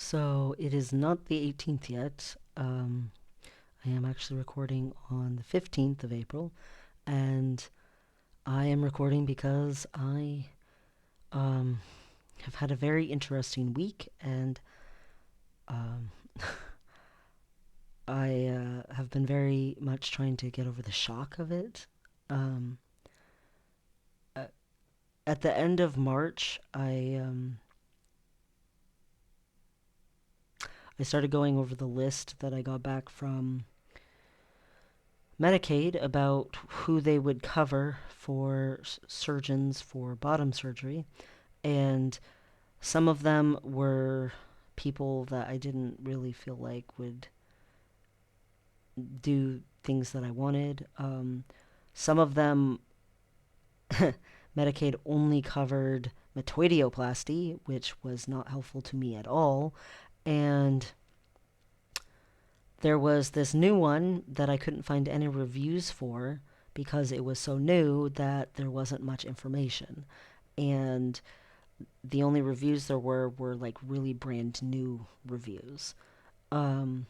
So it is not the 18th yet. I am actually recording on the 15th of April, and I am recording because I um, have had a very interesting week, and um, I have been very much trying to get over the shock of it. Um, a- at the end of March, I started going over the list that I got back from Medicaid about who they would cover for surgeons for bottom surgery, and some of them were people that I didn't really feel like would do things that I wanted. Some of them, Medicaid only covered metoidioplasty, which was not helpful to me at all. And there was this new one that I couldn't find any reviews for because it was so new that there wasn't much information. And the only reviews there were like really brand new reviews. Um,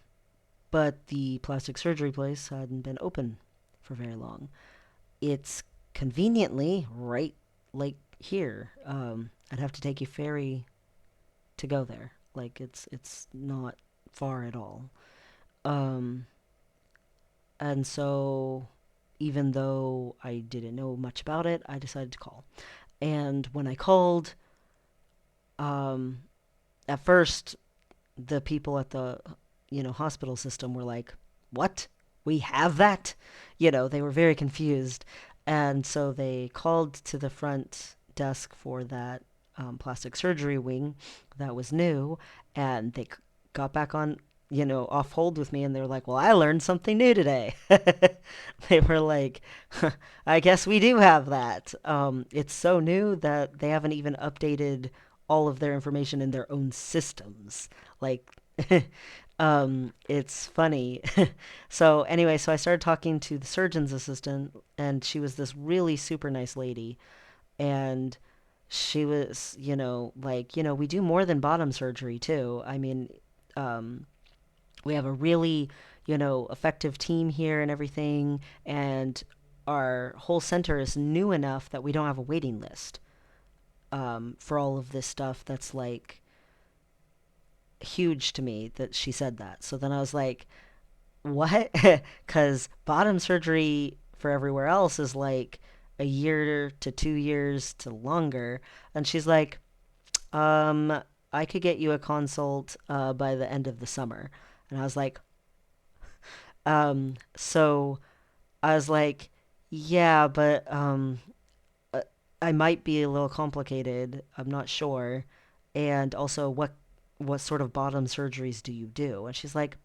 but the plastic surgery place hadn't been open for very long. It's conveniently right like here. I'd have to take a ferry to go there. Like it's not far at all. Um, and so even though I didn't know much about it, I decided to call. And when I called, um, at first the people at the hospital system were like, "What? We have that?" They were very confused, and so they called to the front desk for that plastic surgery wing that was new, and they got back on. Off hold with me, and they were like, "Well, I learned something new today." They were like, "I guess we do have that." It's so new that they haven't even updated all of their information in their own systems. Like, it's funny. So anyway, so I started talking to the surgeon's assistant, and she was this really super nice lady, and she was, like, we do more than bottom surgery too. I mean, um, we have a really, effective team here and everything, and our whole center is new enough that we don't have a waiting list for all of this stuff that's like huge to me that she said that. So then I was like, what? Because bottom surgery for everywhere else is like a year to 2 years to longer. And she's like, um, I could get you a consult by the end of the summer. And I was like, so I was like, yeah, but uh, I might be a little complicated. I'm not sure. And also, what sort of bottom surgeries do you do? And she's like,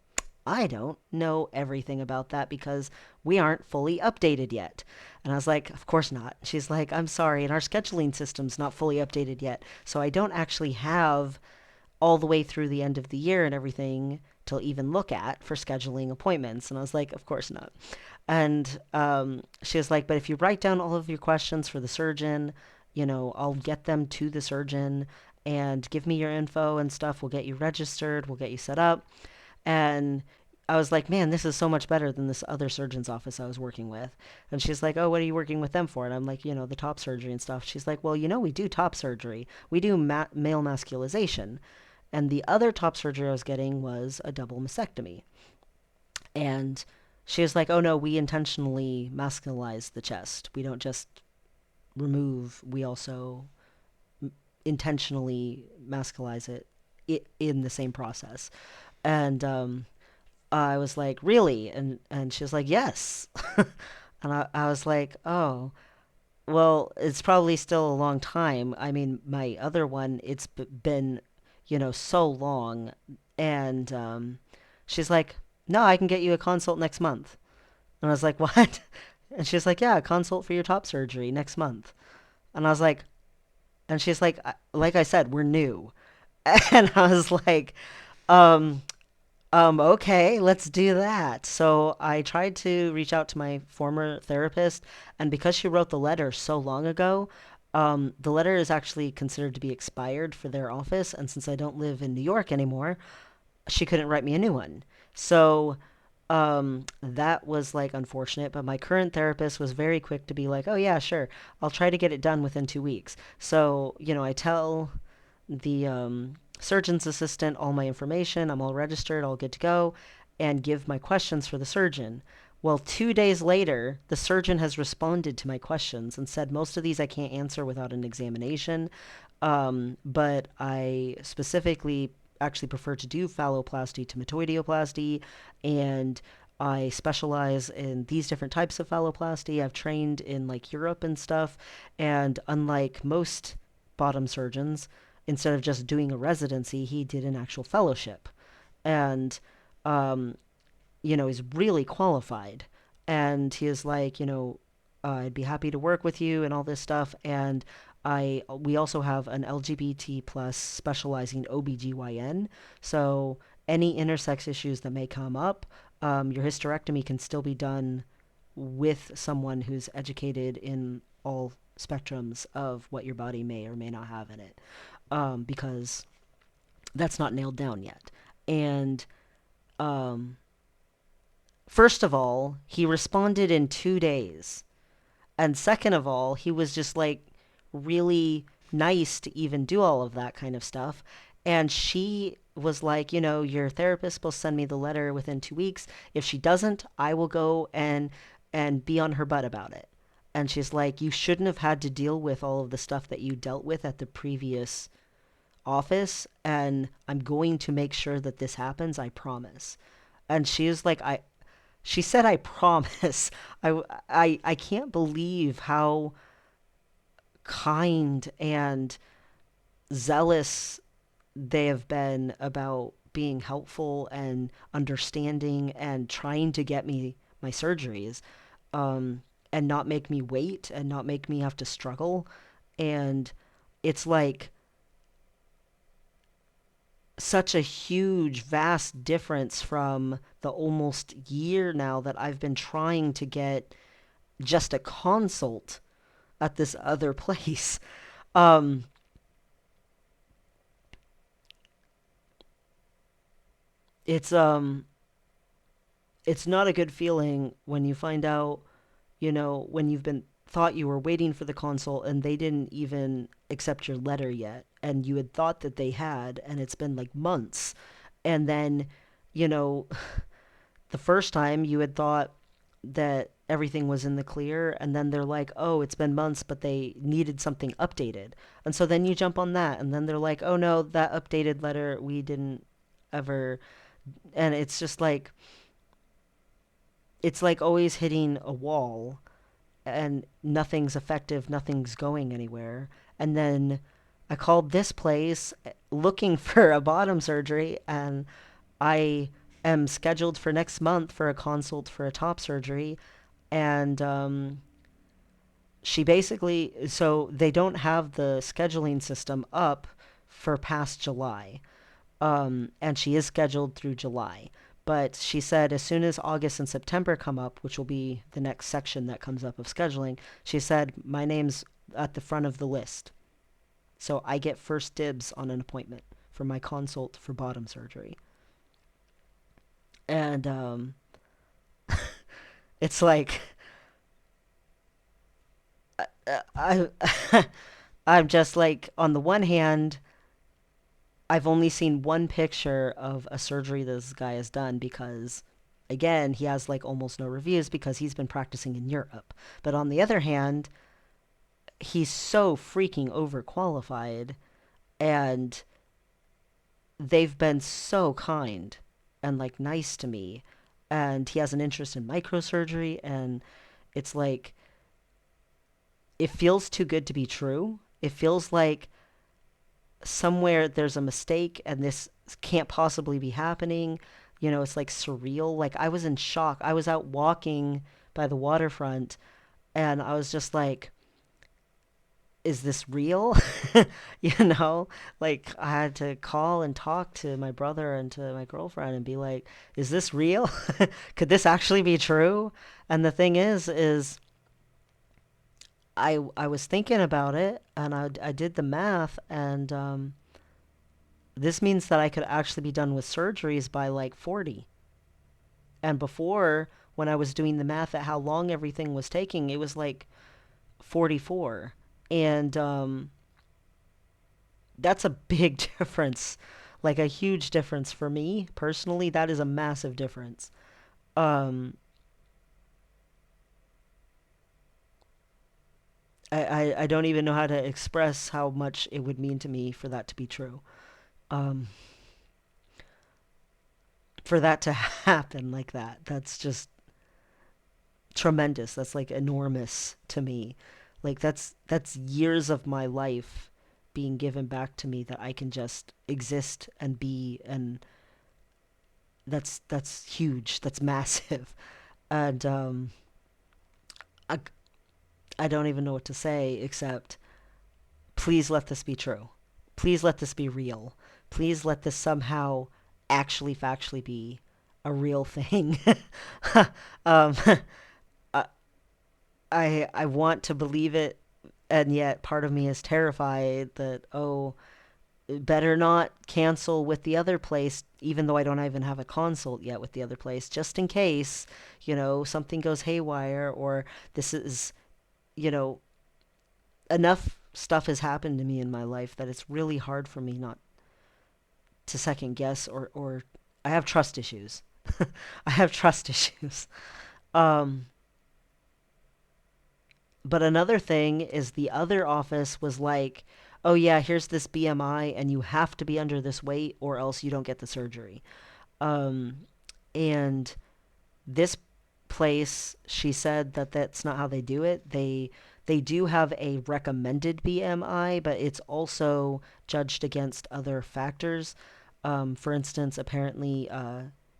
I don't know everything about that because we aren't fully updated yet. And I was like, of course not. She's like, I'm sorry, and our scheduling system's not fully updated yet. So I don't actually have all the way through the end of the year and everything to even look at for scheduling appointments. And I was like, of course not. And she was like, but if you write down all of your questions for the surgeon, I'll get them to the surgeon and give me your info and stuff. We'll get you registered, we'll get you set up. And I was like, man, this is so much better than this other surgeon's office I was working with. And she's like, oh, what are you working with them for? And I'm like, the top surgery and stuff. She's like, well, we do top surgery. We do male masculization. And the other top surgery I was getting was a double mastectomy. And she was like, oh no, we intentionally masculize the chest. We don't just remove, we also intentionally masculize it in the same process. And I was like, really? And she was like, yes. And I was like, oh, well, it's probably still a long time. I mean, my other one, it's been, so long. And she's like, no, I can get you a consult next month. And I was like, what? And she's like, yeah, a consult for your top surgery next month. And I was like, and she's like I said, we're new. And I was like, um, okay, let's do that. So I tried to reach out to my former therapist, and because she wrote the letter so long ago, The letter is actually considered to be expired for their office, and since I don't live in New York anymore, she couldn't write me a new one. So that was like unfortunate, but my current therapist was very quick to be like, "Oh yeah, sure. I'll try to get it done within 2 weeks." So, I tell the surgeon's assistant all my information. I'm all registered, all good to go, and give my questions for the surgeon. Well, 2 days later, the surgeon has responded to my questions and said most of these I can't answer without an examination. But I specifically actually prefer to do phalloplasty to metoidioplasty, and I specialize in these different types of phalloplasty. I've trained in like Europe and stuff, and unlike most bottom surgeons, instead of just doing a residency, he did an actual fellowship. And um, he's really qualified. And he is like, I'd be happy to work with you and all this stuff. And we also have an LGBT plus specializing OBGYN. So any intersex issues that may come up, your hysterectomy can still be done with someone who's educated in all spectrums of what your body may or may not have in it, because that's not nailed down yet. And um, first of all, he responded in 2 days. And second of all, he was just like really nice to even do all of that kind of stuff. And she was like, your therapist will send me the letter within 2 weeks. If she doesn't, I will go and be on her butt about it. And she's like, you shouldn't have had to deal with all of the stuff that you dealt with at the previous office, and I'm going to make sure that this happens, I promise. And she was like, she said, I promise. I can't believe how kind and zealous they have been about being helpful and understanding and trying to get me my surgeries, um, and not make me wait and not make me have to struggle. And it's like such a huge, vast difference from the almost year now that I've been trying to get just a consult at this other place. Um, it's um, it's not a good feeling when you find out, when you've been thought you were waiting for the consult and they didn't even accept your letter yet, and you had thought that they had, and it's been like months, and then, you know, the first time you had thought that everything was in the clear, and then they're like, oh, it's been months, but they needed something updated. And so then you jump on that, and then they're like, oh no, that updated letter we didn't ever. And it's like always hitting a wall, and nothing's effective, nothing's going anywhere. And then I called this place looking for a bottom surgery, and I am scheduled for next month for a consult for a top surgery. And she basically, so they don't have the scheduling system up for past July. And she is scheduled through July. But she said as soon as August and September come up, which will be the next section that comes up of scheduling, she said, my name's at the front of the list. So I get first dibs on an appointment for my consult for bottom surgery. And it's like, I, I'm just like, on the one hand, I've only seen one picture of a surgery this guy has done because, again, he has like almost no reviews because he's been practicing in Europe. But on the other hand, he's so freaking overqualified, and they've been so kind and like nice to me. And he has an interest in microsurgery, and it's like, it feels too good to be true. It feels like somewhere there's a mistake and this can't possibly be happening. It's like surreal. Like I was in shock. I was out walking by the waterfront, and I was just like, is this real? you know, like I had to call and talk to my brother and to my girlfriend and be like, is this real? Could this actually be true? And the thing is I was thinking about it, and I did the math, and this means that I could actually be done with surgeries by like 40. And before, when I was doing the math at how long everything was taking, it was like 44. And that's a big difference, like a huge difference for me personally. That is a massive difference. Um, I don't even know how to express how much it would mean to me for that to be true. Um, for that to happen like that, that's just tremendous. That's like enormous to me. Like that's years of my life being given back to me that I can just exist and be, and that's huge. That's massive. And I I don't even know what to say except please let this be true. Please let this be real. Please let this somehow actually factually be a real thing. um, I, I want to believe it, and yet part of me is terrified that, oh, better not cancel with the other place, even though I don't even have a consult yet with the other place, just in case, something goes haywire, or this is, you know, enough stuff has happened to me in my life that it's really hard for me not to second guess, or I have trust issues. I have trust issues. Um, but another thing is the other office was like, oh yeah, here's this BMI and you have to be under this weight or else you don't get the surgery. Um, and this place, she said that that's not how they do it. They do have a recommended BMI, but it's also judged against other factors. For instance, apparently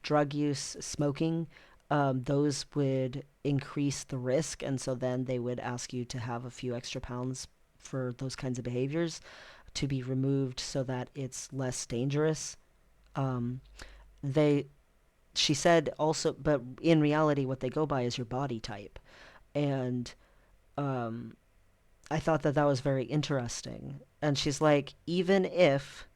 drug use, smoking, those would increase the risk, and so then they would ask you to have a few extra pounds for those kinds of behaviors to be removed so that it's less dangerous. Um, they She said also, but in reality, what they go by is your body type. And um, I thought that that was very interesting. And she's like, even if,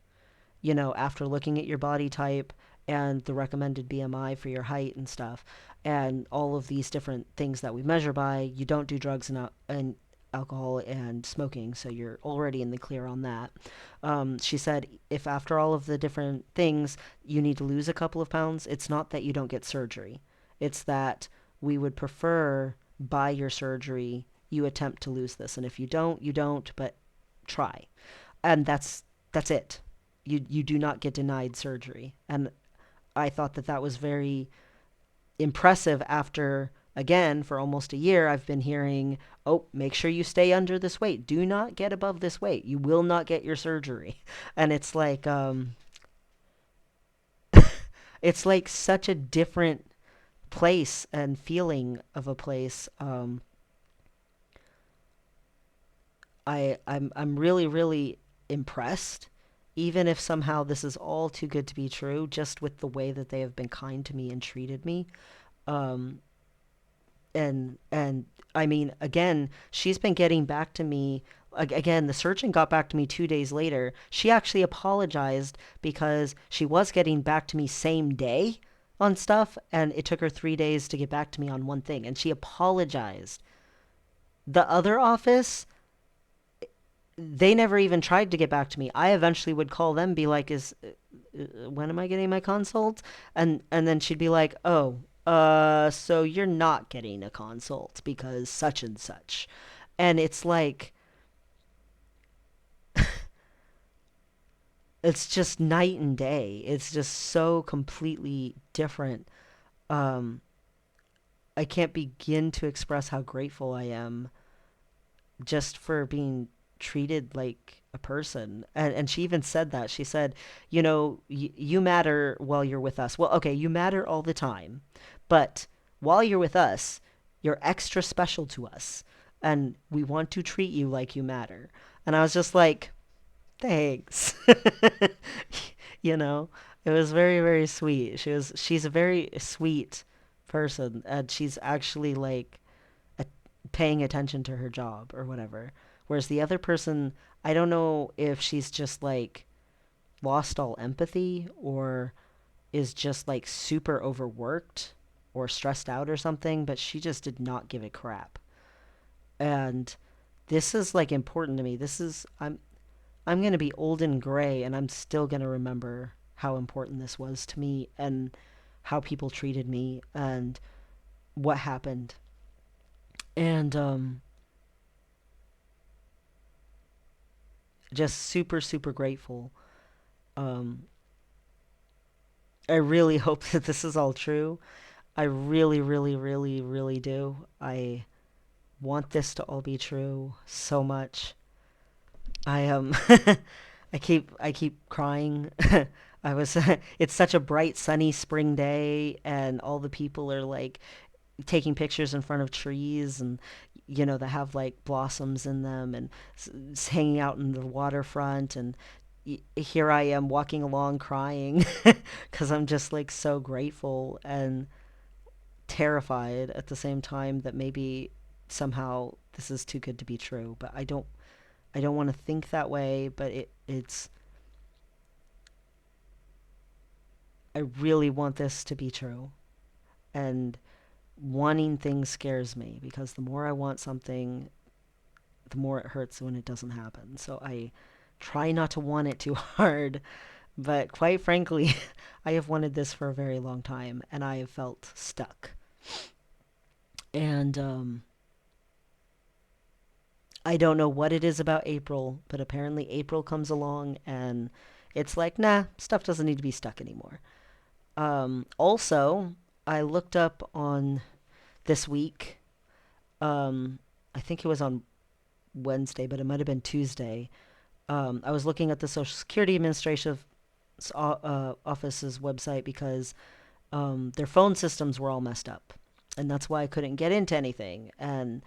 after looking at your body type and the recommended BMI for your height and stuff, and all of these different things that we measure by, you don't do drugs and alcohol and smoking, so you're already in the clear on that. She said, if after all of the different things you need to lose a couple of pounds, it's not that you don't get surgery. It's that we would prefer by your surgery you attempt to lose this, and if you don't, you don't, but try. And that's it. You do not get denied surgery. And I thought that that was very impressive after, again, for almost a year I've been hearing, oh, make sure you stay under this weight, do not get above this weight, you will not get your surgery. And it's like such a different place and feeling of a place. I'm really really impressed, even if somehow this is all too good to be true, just with the way that they have been kind to me and treated me. um and I mean, again, she's been getting back to me. Again, the surgeon got back to me 2 days later. She actually apologized because she was getting back to me same day on stuff, and it took her 3 days to get back to me on one thing, and she apologized. The other office, they never even tried to get back to me. I eventually would call them, be like, "Is when am I getting my consult?" And then she'd be like, "Oh, so you're not getting a consult because such and such." And it's like it's just night and day. It's just so completely different. Um, I can't begin to express how grateful I am just for being treated like a person. And she even said that. She said, you matter while you're with us. Well, okay, you matter all the time, but while you're with us, you're extra special to us. And we want to treat you like you matter. And I was just like, thanks. you know, it was very, very sweet. She's a very sweet person. And she's actually like paying attention to her job or whatever. Whereas the other person, I don't know if she's just like lost all empathy or is just like super overworked or stressed out or something, but she just did not give a crap. And this is like important to me. I'm going to be old and gray and I'm still going to remember how important this was to me and how people treated me and what happened. And just super super grateful. Um I really hope that this is all true. I really really really really do. I want this to all be true so much. I I keep crying. I was it's such a bright sunny spring day and all the people are like taking pictures in front of trees and that have like blossoms in them and hanging out in the waterfront and here I am walking along crying cuz I'm just like so grateful and terrified at the same time that maybe somehow this is too good to be true, but I don't want to think that way, but it's I really want this to be true. And wanting things scares me because the more I want something, the more it hurts when it doesn't happen. So I try not to want it too hard, but quite frankly, I have wanted this for a very long time and I have felt stuck. And I don't know what it is about April, but apparently April comes along and it's like, nah, stuff doesn't need to be stuck anymore. Also, I looked up on this week. Um, I think it was on Wednesday, but it might have been Tuesday. I was looking at the Social Security Administration office's website because their phone systems were all messed up, and that's why I couldn't get into anything. And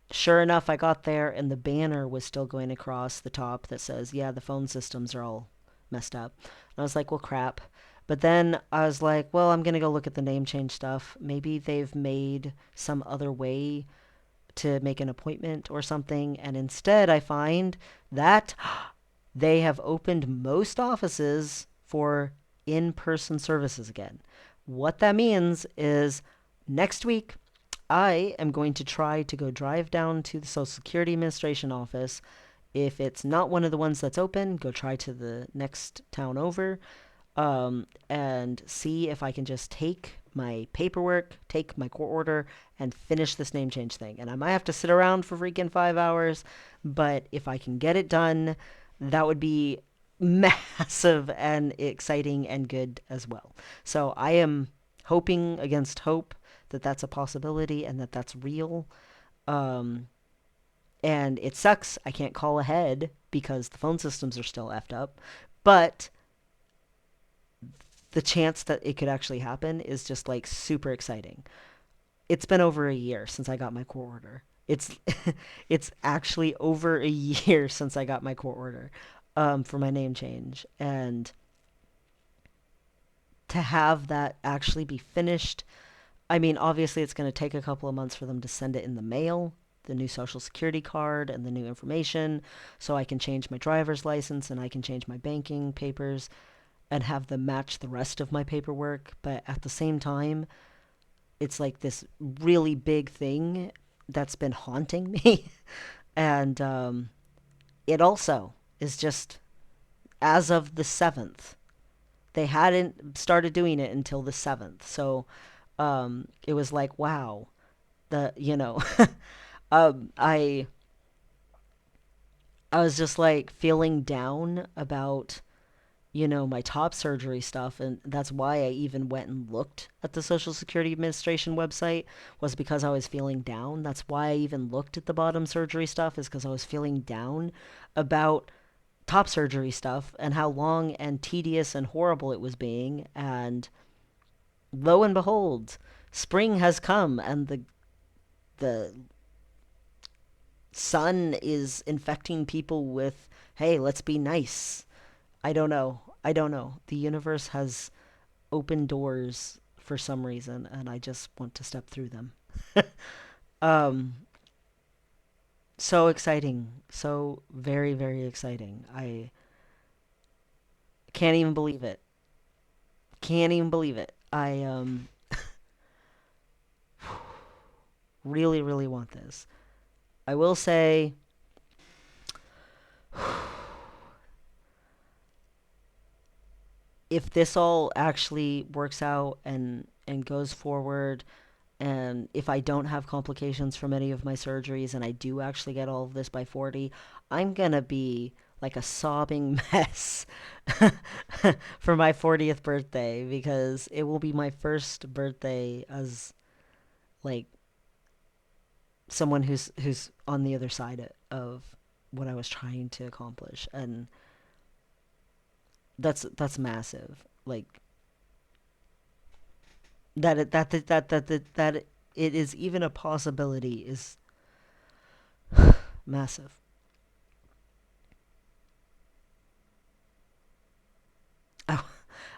sure enough, I got there, and the banner was still going across the top that says, "Yeah, the phone systems are all messed up." And I was like, "Well, crap." But then I was like, "Well, I'm gonna go look at the name change stuff. Maybe they've made some other way to make an appointment or something." And instead, I find that they have opened most offices for in person services again. What that means is next week, I am going to try to go drive down to the Social Security Administration office. If it's not one of the ones that's open, go try to the next town over and see if I can just take my paperwork, take my court order, and finish this name change thing. And I might have to sit around for freaking 5 hours, but if I can get it done, that would be massive and exciting and good as well. So I am hoping against hope that that's a possibility and that that's real. Um, and it sucks. I can't call ahead because the phone systems are still effed up. But the chance that it could actually happen is just like super exciting. It's been over a year since I got my court order. It's it's actually over a year since I got my court order for my name change, and to have that actually be finished. I mean, obviously, it's going to take a couple of months for them to send it in the mail, the new social security card and the new information, so I can change my driver's license and I can change my banking papers and have them match the rest of my paperwork. But at the same time, it's like this really big thing that's been haunting me. And it also is just as of the 7th. They hadn't started doing it until the 7th. So it was like, wow, um, I, I was just like feeling down about my top surgery stuff. And that's why I even went and looked at the Social Security Administration website, was because I was feeling down. That's why I even looked at the bottom surgery stuff, is because I was feeling down about top surgery stuff and how long and tedious and horrible it was being. And lo and behold, spring has come and the sun is infecting people with, hey, let's be nice. I don't know. I don't know. The universe has open doors for some reason, and I just want to step through them. um, So exciting. So very, very exciting. I can't even believe it. Can't even believe it. I really, really want this. I will say, if this all actually works out and goes forward, and if I don't have complications from any of my surgeries and I do actually get all of this by 40, I'm gonna be like a sobbing mess for my 40th birthday, because it will be my first birthday as like someone who's on the other side of what I was trying to accomplish, and that's massive. Like that it is even a possibility is massive. I,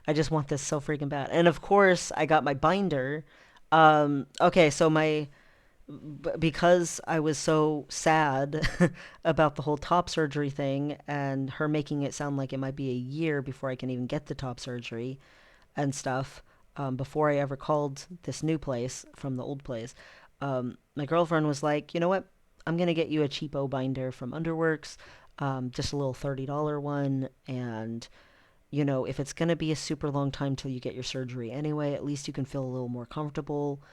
I just want this so freaking bad. And of course, I got my binder. Okay, so because I was so sad about the whole top surgery thing and her making it sound like it might be a year before I can even get the top surgery and stuff, before I ever called this new place from the old place, my girlfriend was like, you know what? I'm going to get you a cheapo binder from Underworks, just a little $30 one. And, if it's going to be a super long time till you get your surgery anyway, at least you can feel a little more comfortable.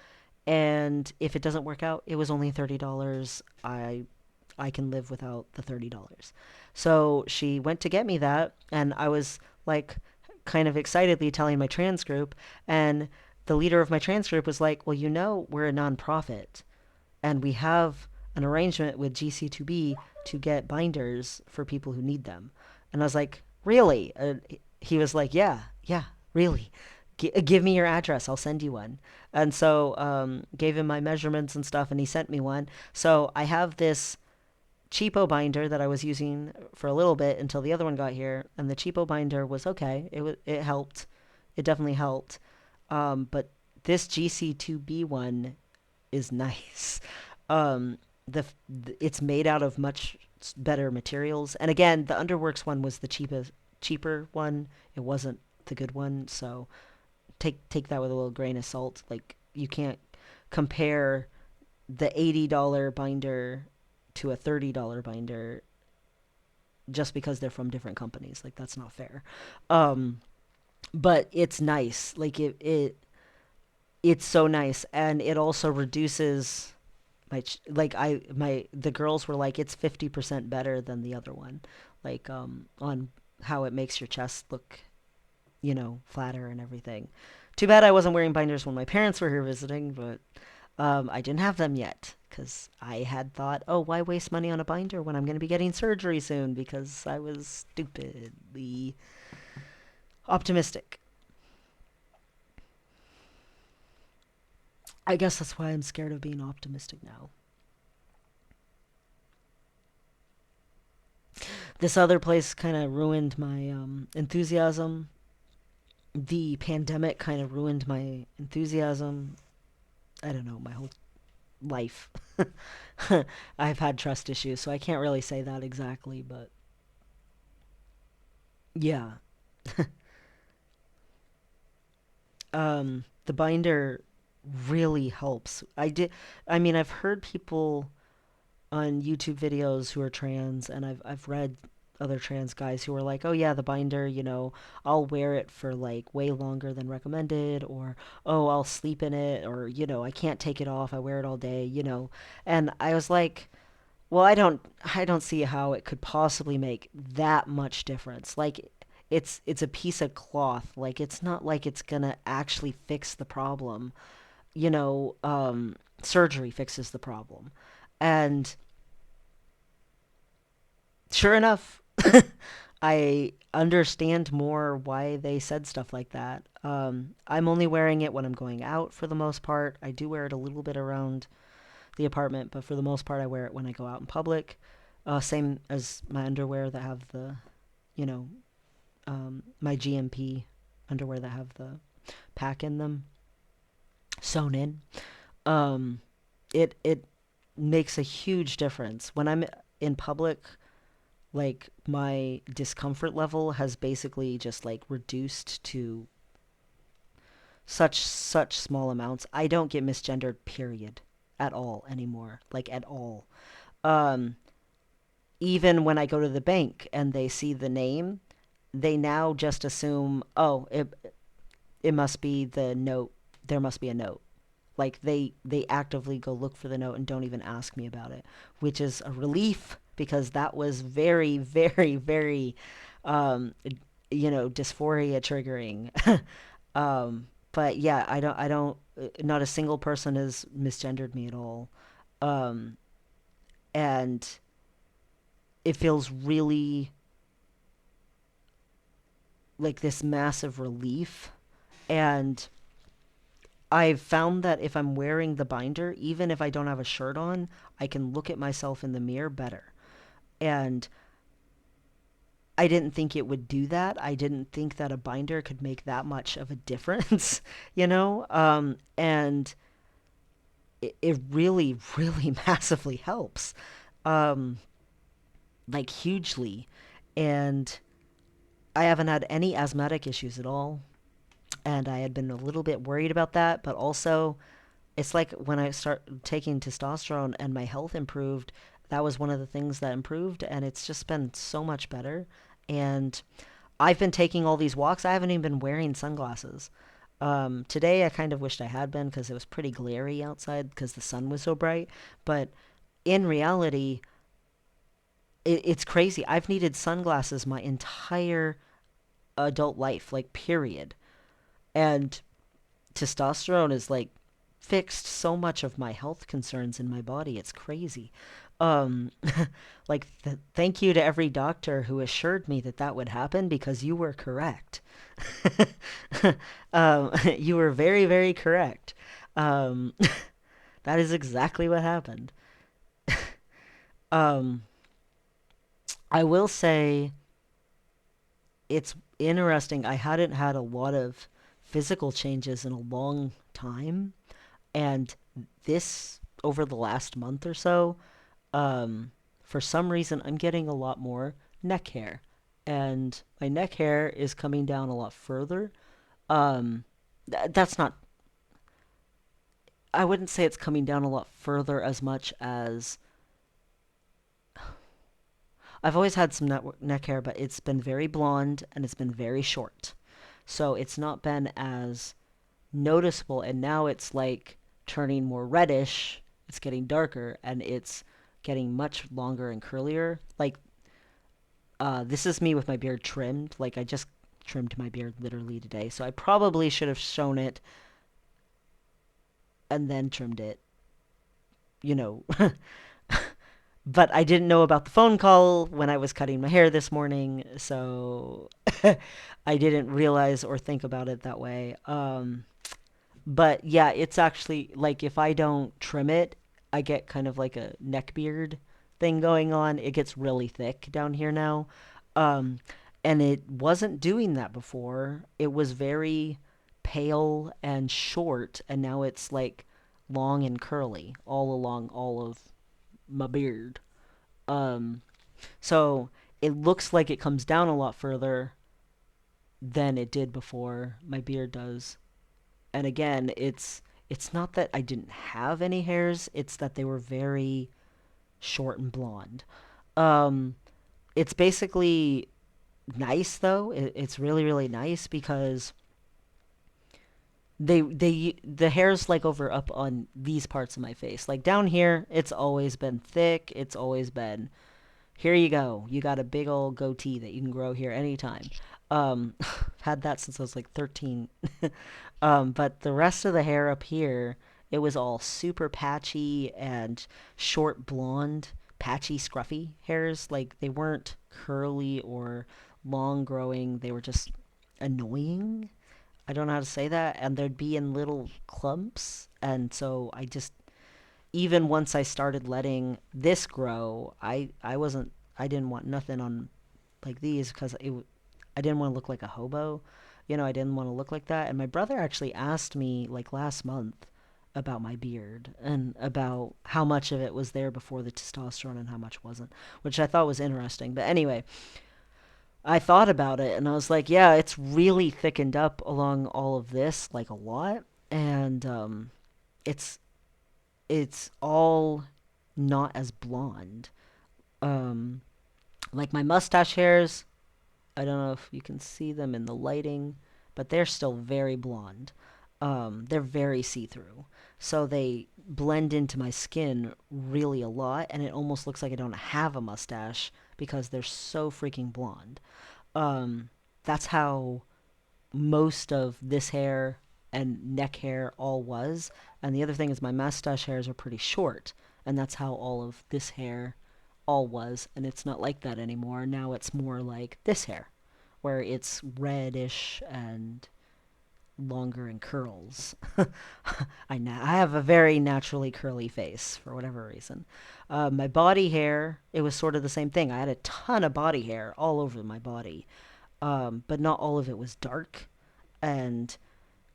And if it doesn't work out, it was only $30. I can live without the $30. So she went to get me that, and I was like kind of excitedly telling my trans group, and the leader of my trans group was like, "Well, we're a nonprofit, and we have an arrangement with GC2B to get binders for people who need them." And I was like, "Really?" He was like, "Yeah, yeah, really. Give me your address. I'll send you one." And so gave him my measurements and stuff, and he sent me one. So I have this cheapo binder that I was using for a little bit until the other one got here, and the cheapo binder was okay. It helped. It definitely helped. But this GC2B one is nice. Um, it's made out of much better materials, and again, the Underworks one was the cheaper one. It wasn't the good one, so take that with a little grain of salt. Like, you can't compare the $80 binder to a $30 binder just because they're from different companies. Like, that's not fair. Um, but it's nice. Like, it's so nice, and it also reduces my the girls were like, it's 50% better than the other one, like on how it makes your chest look, flatter and everything. Too bad I wasn't wearing binders when my parents were here visiting, but I didn't have them yet because I had thought, oh, why waste money on a binder when I'm going to be getting surgery soon? Because I was stupidly optimistic. I guess that's why I'm scared of being optimistic now. This other place kind of ruined my enthusiasm. The pandemic kind of ruined my enthusiasm. I don't know, my whole life. I've had trust issues, so I can't really say that exactly, but yeah. The binder really helps. I mean, I've heard people on YouTube videos who are trans, and I've read other trans guys who are like, "Oh yeah, the binder, I'll wear it for like way longer than recommended," or "Oh, I'll sleep in it," or I can't take it off. I wear it all day. And I was like, "Well, I don't see how it could possibly make that much difference. Like, it's a piece of cloth. Like, it's not like it's gonna actually fix the problem. You know, surgery fixes the problem." And sure enough, I understand more why they said stuff like that. I'm only wearing it when I'm going out for the most part. I do wear it a little bit around the apartment, but for the most part, I wear it when I go out in public. Same as my underwear that have you know, my GMP underwear that have the pack in them sewn in. Um, it makes a huge difference. When I'm in public, like my discomfort level has basically just like reduced to such small amounts. I don't get misgendered period at all anymore, like at all. Um Even when I go to the bank and they see the name, they now just assume, "Oh, it must be the note. There must be a note." Like they actively go look for the note and don't even ask me about it, which is a relief because that was very, very, very, um, dysphoria triggering. But yeah, not a single person has misgendered me at all. Um, and it feels really like this massive relief. And I've found that if I'm wearing the binder, even if I don't have a shirt on, I can look at myself in the mirror better. And I didn't think it would do that. I didn't think that a binder could make that much of a difference, you know? And it really, really massively helps, um, like hugely. And I haven't had any asthmatic issues at all. And I had been a little bit worried about that, but also it's like when I start taking testosterone and my health improved, that was one of the things that improved, and it's just been so much better. And I've been taking all these walks. I haven't even been wearing sunglasses. Today, I kind of wished I had been because it was pretty glary outside because the sun was so bright. But in reality, it's crazy. I've needed sunglasses my entire adult life, like, period. And testosterone is like fixed so much of my health concerns in my body. It's crazy. Um, thank you to every doctor who assured me that that would happen because you were correct. You were very, very correct. Um, that is exactly what happened. Um, I will say it's interesting. I hadn't had a lot of physical changes in a long time. And this, over the last month or so, um, for some reason, I'm getting a lot more neck hair. And my neck hair is coming down a lot further. Um, that's not, I wouldn't say it's coming down a lot further as much as I've always had some neck hair, but it's been very blonde and it's been very short. So it's not been as noticeable. And now it's like turning more reddish. It's getting darker and it's getting much longer and curlier. Like, this is me with my beard trimmed. Like, I just trimmed my beard literally today. So I probably should have shown it and then trimmed it, you know. But I didn't know about the phone call when I was cutting my hair this morning, so I didn't realize or think about it that way. But yeah, it's actually like if I don't trim it, I get kind of like a neck beard thing going on. It gets really thick down here now. Um, and it wasn't doing that before. It was very pale and short, and now it's like long and curly all along all of my beard. Um, so it looks like it comes down a lot further than it did before. My beard does. And again, it's not that I didn't have any hairs, it's that they were very short and blonde. Um, it's basically nice though. It's really really nice because the hair's like over up on these parts of my face. Like down here, it's always been thick. It's always been here you go. You got a big old goatee that you can grow here anytime. I've had that since I was like 13. But the rest of the hair up here, it was all super patchy and short blonde, patchy, scruffy hairs. Like they weren't curly or long growing. They were just annoying. I don't know how to say that. And they'd be in little clumps. And so I just even once I started letting this grow, I didn't want nothing on like these because I didn't want to look like a hobo. I didn't want to look like that. And my brother actually asked me like last month, about my beard and about how much of it was there before the testosterone and how much wasn't, which I thought was interesting. But anyway, I thought about it and I was like, yeah, it's really thickened up along all of this, like a lot. And it's it's all not as blonde. Um, like my mustache hairs, I don't know if you can see them in the lighting, but they're still very blonde. They're very see through. So they blend into my skin really a lot, and it almost looks like I don't have a mustache because they're so freaking blonde. Um, that's how most of this hair and neck hair all was. And the other thing is my mustache hairs are pretty short, and that's how all of this hair all was. And it's not like that anymore. Now it's more like this hair, where it's reddish and longer in curls. I have a very naturally curly face for whatever reason. My body hair, it was sort of the same thing. I had a ton of body hair all over my body, but not all of it was dark. And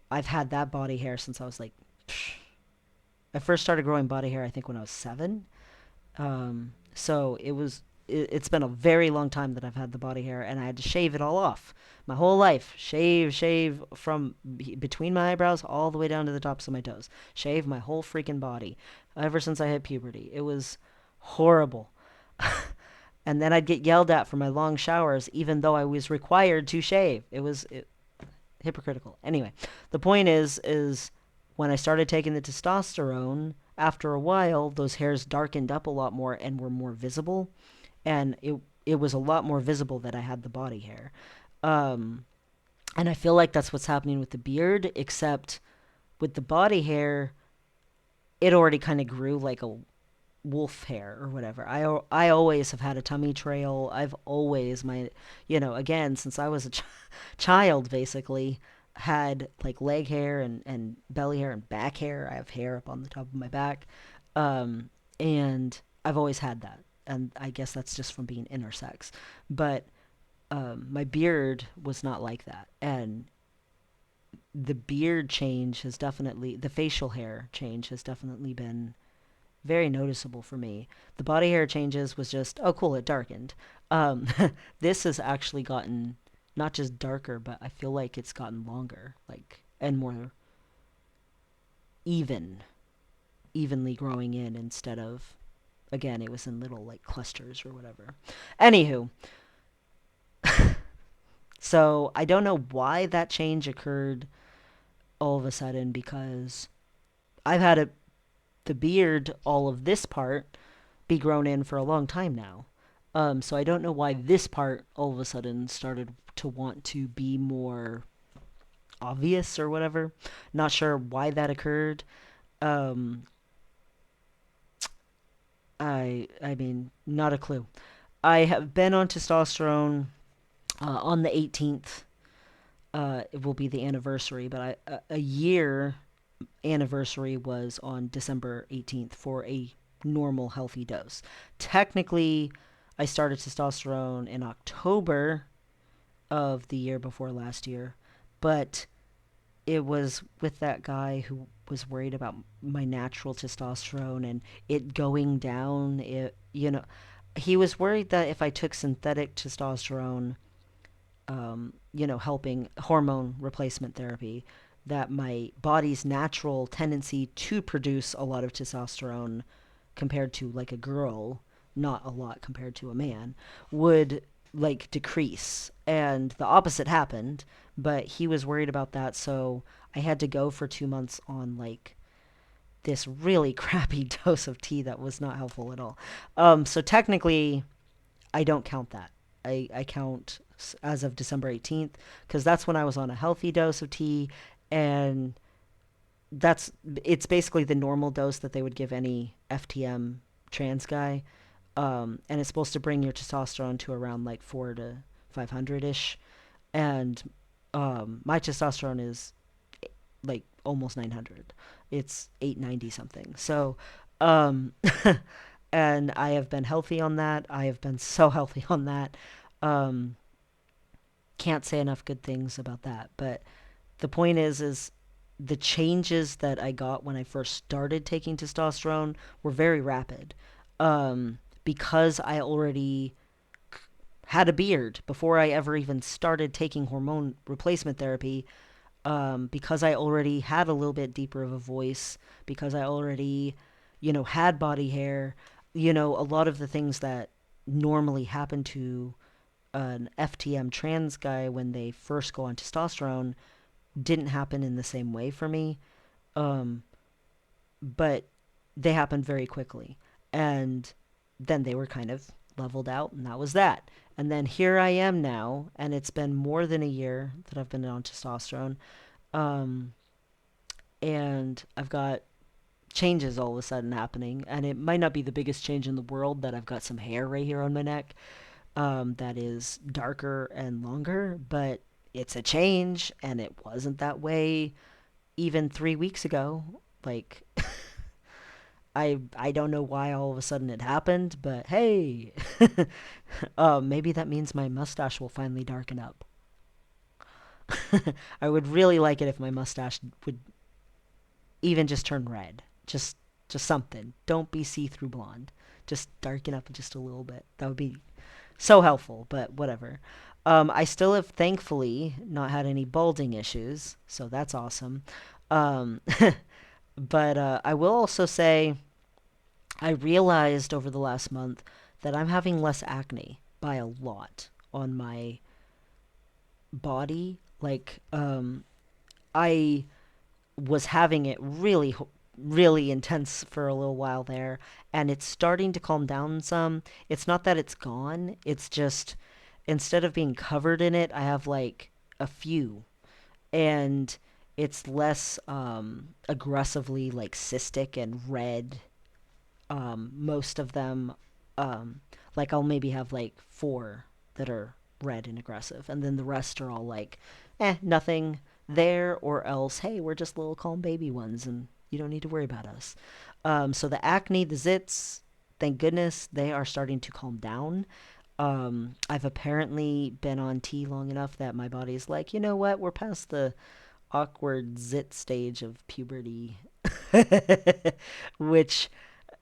I've had that body hair since I was like, I first started growing body hair, I think, when I was 7. So it's been a very long time that I've had the body hair, and I had to shave it all off. My whole life, shave from between my eyebrows all the way down to the tops of my toes. Shave my whole freaking body ever since I hit puberty. It was horrible. And then I'd get yelled at for my long showers, even though I was required to shave. Hypocritical. Anyway, the point is when I started taking the testosterone, after a while, those hairs darkened up a lot more and were more visible, and it was a lot more visible that I had the body hair. Um, and I feel like that's what's happening with the beard, except with the body hair, it already kind of grew like a wolf hair or whatever. I always have had a tummy trail. I've always again, since I was a child basically, had like leg hair and belly hair and back hair. I have hair up on the top of my back. Um, and I've always had that. And I guess that's just from being intersex. But my beard was not like that. And the beard change has definitely, the facial hair change has definitely been very noticeable for me. The body hair changes was just, oh, cool, it darkened. Um, this has actually gotten not just darker, but I feel like it's gotten longer, like, and more even, evenly growing in instead of, again, it was in little, like, clusters or whatever. Anywho, so I don't know why that change occurred all of a sudden because I've had the beard, all of this part, be grown in for a long time now. So I don't know why this part all of a sudden started to want to be more obvious or whatever. Not sure why that occurred. Um, I mean, not a clue. I have been on testosterone on the 18th. It will be the anniversary, but a year anniversary was on December 18th for a normal healthy dose. Technically, I started testosterone in October of the year before last year, but it was with that guy who was worried about my natural testosterone and it going down. He was worried that if I took synthetic testosterone, helping hormone replacement therapy, that my body's natural tendency to produce a lot of testosterone compared to like a girl, not a lot compared to a man, would like decrease. And the opposite happened, but he was worried about that, so I had to go for 2 months on like this really crappy dose of tea that was not helpful at all. So technically, I don't count that. I count as of December 18th because that's when I was on a healthy dose of tea, and that's it's basically the normal dose that they would give any FTM trans guy, and it's supposed to bring your testosterone to around like 4 to 500 ish, and my testosterone is like almost 900. It's 890 something. So, um, and I have been healthy on that. I have been so healthy on that. Can't say enough good things about that. But the point is the changes that I got when I first started taking testosterone were very rapid. Because I already had a beard before I ever even started taking hormone replacement therapy, because I already had a little bit deeper of a voice, because I already, had body hair, a lot of the things that normally happen to an FTM trans guy when they first go on testosterone didn't happen in the same way for me. Um, but they happened very quickly. And then they were kind of leveled out, and that was that. And then here I am now, and it's been more than a year that I've been on testosterone. Um, and I've got changes all of a sudden happening. And it might not be the biggest change in the world that I've got some hair right here on my neck, that is darker and longer, but it's a change, and it wasn't that way even 3 weeks ago. Like, I don't know why all of a sudden it happened, but hey, maybe that means my mustache will finally darken up. I would really like it if my mustache would even just turn red. Just something. Don't be see-through blonde. Just darken up just a little bit. That would be so helpful, but whatever. I still have thankfully not had any balding issues, so that's awesome. Um, but I will also say I realized over the last month that I'm having less acne by a lot on my body. Like, I was having it really, really intense for a little while there, and it's starting to calm down some. It's not that it's gone, it's just instead of being covered in it, I have like a few, and it's less aggressively like cystic and red. Most of them, um, like I'll maybe have like four that are red and aggressive, and then the rest are all like, nothing there, or else, hey, we're just little calm baby ones, and you don't need to worry about us. So the acne, the zits, thank goodness, they are starting to calm down. I've apparently been on T long enough that my body's like, you know what, we're past the awkward zit stage of puberty, which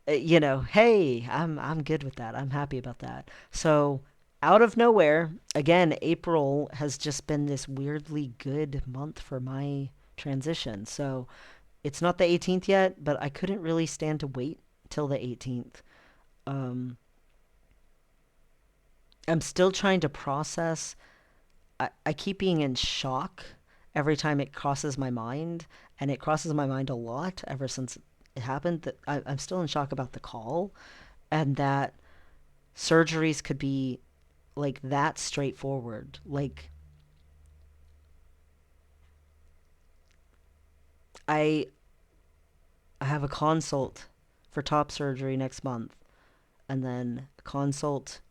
hey, I'm good with that. I'm happy about that. So, out of nowhere, again, April has just been this weirdly good month for my transition. So, it's not the 18th yet, but I couldn't really stand to wait till the 18th. Um, I'm still trying to process. I keep being in shock every time it crosses my mind, and it crosses my mind a lot ever since it happened. That I'm still in shock about the call, and that surgeries could be like that straightforward. Like, I I have a consult for top surgery next month, and then a consult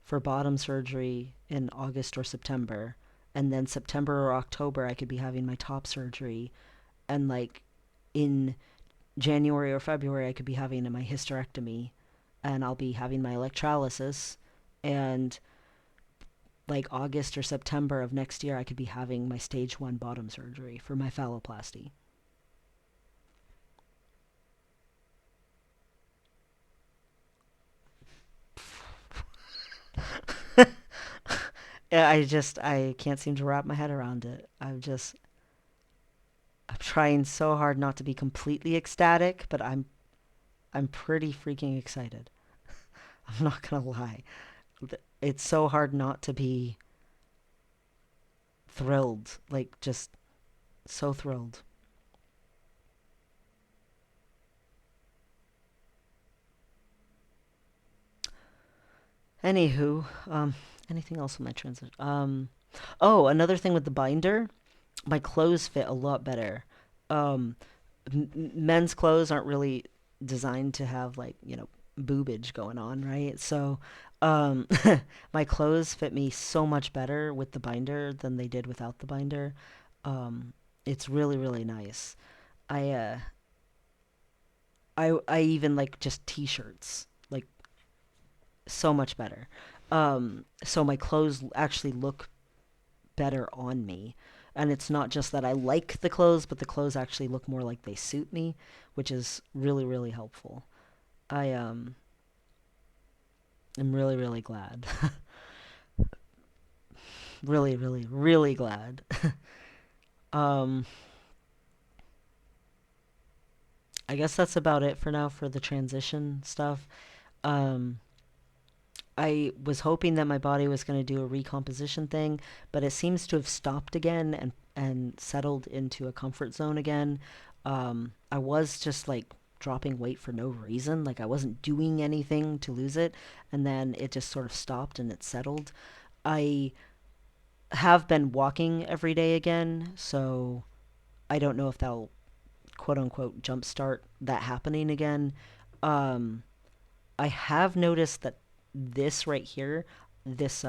for bottom surgery in August or September, and then September or October I could be having my top surgery, and like in January or February I could be having my hysterectomy, and I'll be having my electrolysis, and like August or September of next year I could be having my stage 1 bottom surgery for my phalloplasty. I can't seem to wrap my head around it. I'm trying so hard not to be completely ecstatic, but I'm pretty freaking excited. I'm not gonna lie. It's so hard not to be thrilled, like just so thrilled. Anywho, anything else with my transition? Oh, another thing with the binder, my clothes fit a lot better. Um, Men's clothes aren't really designed to have like, boobage going on, right? So, um, my clothes fit me so much better with the binder than they did without the binder. It's really, really nice. I, uh, I even like just t-shirts, like so much better. So my clothes actually look better on me. And it's not just that I like the clothes, but the clothes actually look more like they suit me, which is really, really helpful. I am really, really glad. Really, really, really glad. Um, I guess that's about it for now for the transition stuff. Um, I was hoping that my body was going to do a recomposition thing, but it seems to have stopped again and settled into a comfort zone again. I was just like dropping weight for no reason, like I wasn't doing anything to lose it, and then it just sort of stopped and it settled. I have been walking every day again, so I don't know if that'll quote unquote jumpstart that happening again. Um, I have noticed that this right here, this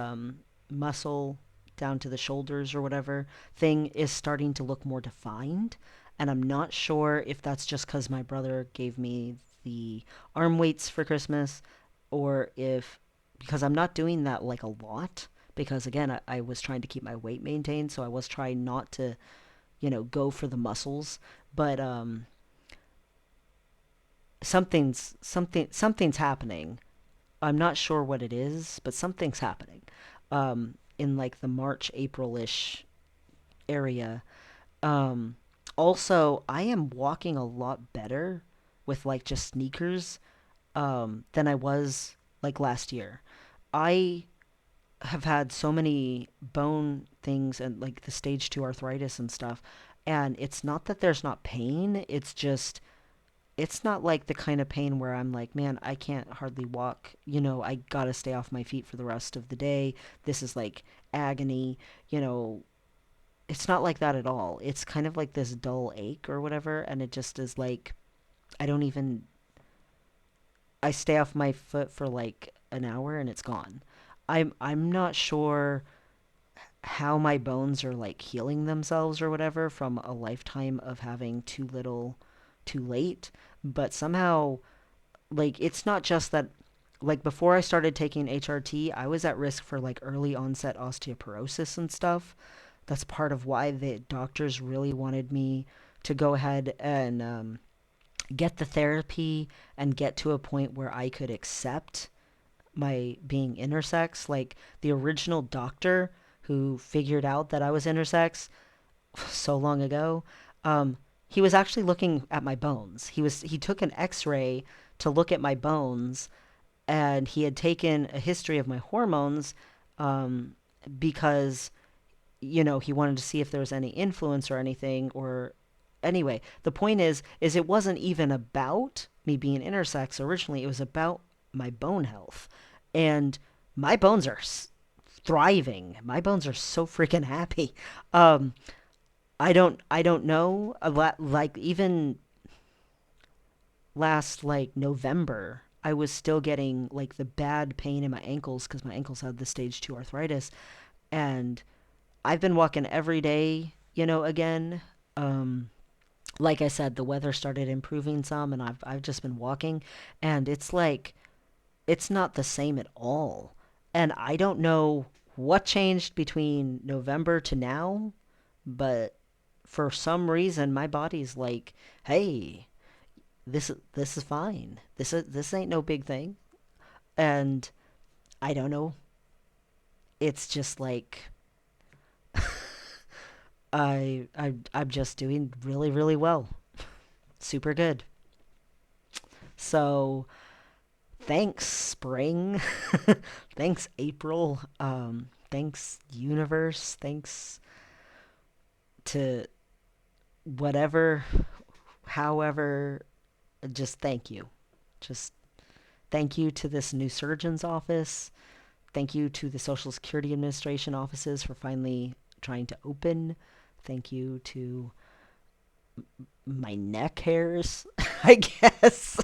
muscle down to the shoulders or whatever thing is starting to look more defined. And I'm not sure if that's just because my brother gave me the arm weights for Christmas or if because I'm not doing that like a lot. Because again, I was trying to keep my weight maintained, so I was trying not to, go for the muscles. But something's happening. I'm not sure what it is, but something's happening. In like the March, April-ish area. Um, Also, I am walking a lot better with like just sneakers than I was like last year. I have had so many bone things and like the stage 2 arthritis and stuff, and it's not that there's not pain, it's not like the kind of pain where I'm like, man, I can't hardly walk. I gotta stay off my feet for the rest of the day. This is like agony. You know, it's not like that at all. It's kind of like this dull ache or whatever, and it just is like, I don't even, I stay off my foot for like an hour and it's gone. I'm not sure how my bones are like healing themselves or whatever from a lifetime of having too little too late, but somehow like it's not just that like before I started taking HRT, I was at risk for like early onset osteoporosis and stuff. That's part of why the doctors really wanted me to go ahead and get the therapy and get to a point where I could accept my being intersex. Like the original doctor who figured out that I was intersex so long ago, um, he was actually looking at my bones. He took an X-ray to look at my bones, and he had taken a history of my hormones um, because he wanted to see if there was any influence or anything. Or anyway, the point is it wasn't even about me being intersex originally. It was about my bone health, and my bones are thriving. My bones are so freaking happy. Um, I don't know a lot, like even last like November, I was still getting like the bad pain in my ankles because my ankles had the stage 2 arthritis, and I've been walking every day, again. Um, like I said, the weather started improving some, and I've just been walking, and it's like it's not the same at all. And I don't know what changed between November to now, but for some reason my body's like, "Hey, this is fine. This ain't no big thing." And I don't know. It's just like I'm just doing really really well. Super good. So, thanks spring. Thanks April. Thanks universe. Thanks to whatever, however, just thank you. Just thank you to this new surgeon's office. Thank you to the Social Security Administration offices for finally trying to open. Thank you to my neck hairs, I guess.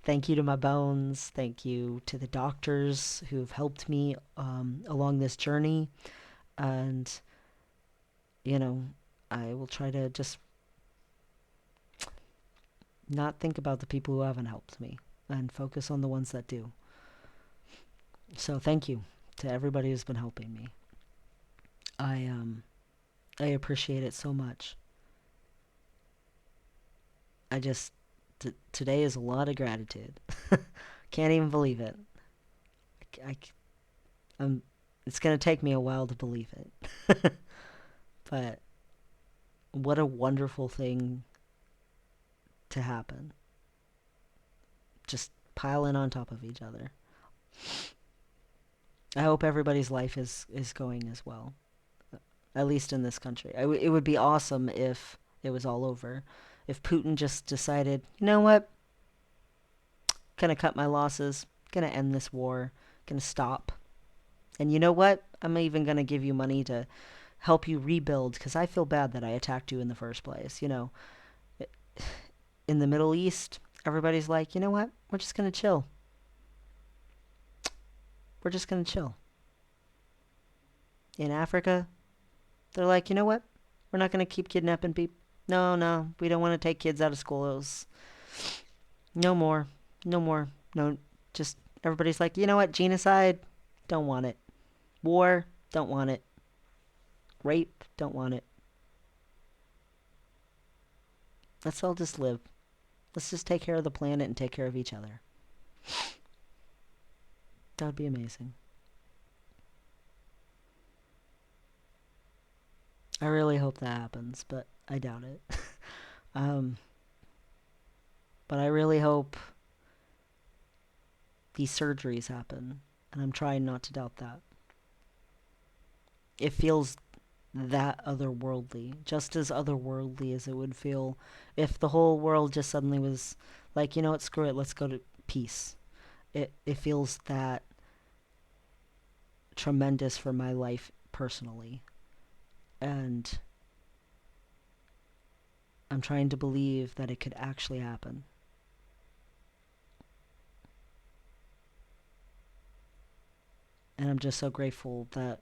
Thank you to my bones. Thank you to the doctors who have helped me along this journey. And, you know, I will try to just not think about the people who haven't helped me and focus on the ones that do. So thank you to everybody who's been helping me. I I appreciate it so much. I just today is a lot of gratitude. Can't even believe it. I, am It's gonna take me a while to believe it, but what a wonderful thing to happen. Just piling on top of each other. I hope everybody's life is going as well, at least in this country. It would be awesome if it was all over. If Putin just decided, you know what, gonna cut my losses, gonna end this war, gonna stop. And you know what? I'm even gonna give you money to help you rebuild because I feel bad that I attacked you in the first place. In the Middle East, everybody's like, you know what? We're just gonna chill. We're just gonna chill. In Africa, they're like, you know what? We're not gonna keep kidnapping people. No, no, we don't want to take kids out of schools. No more. No more. No, just everybody's like, you know what? Genocide, don't want it. War, don't want it. Rape, don't want it. Let's all just live. Let's just take care of the planet and take care of each other. That would be amazing. I really hope that happens, but I doubt it. um, but I really hope these surgeries happen, and I'm trying not to doubt that. It feels that otherworldly, just as otherworldly as it would feel if the whole world just suddenly was like, you know what, screw it, let's go to peace. It feels that tremendous for my life personally. And I'm trying to believe that it could actually happen. And I'm just so grateful that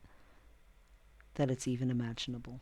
it's even imaginable.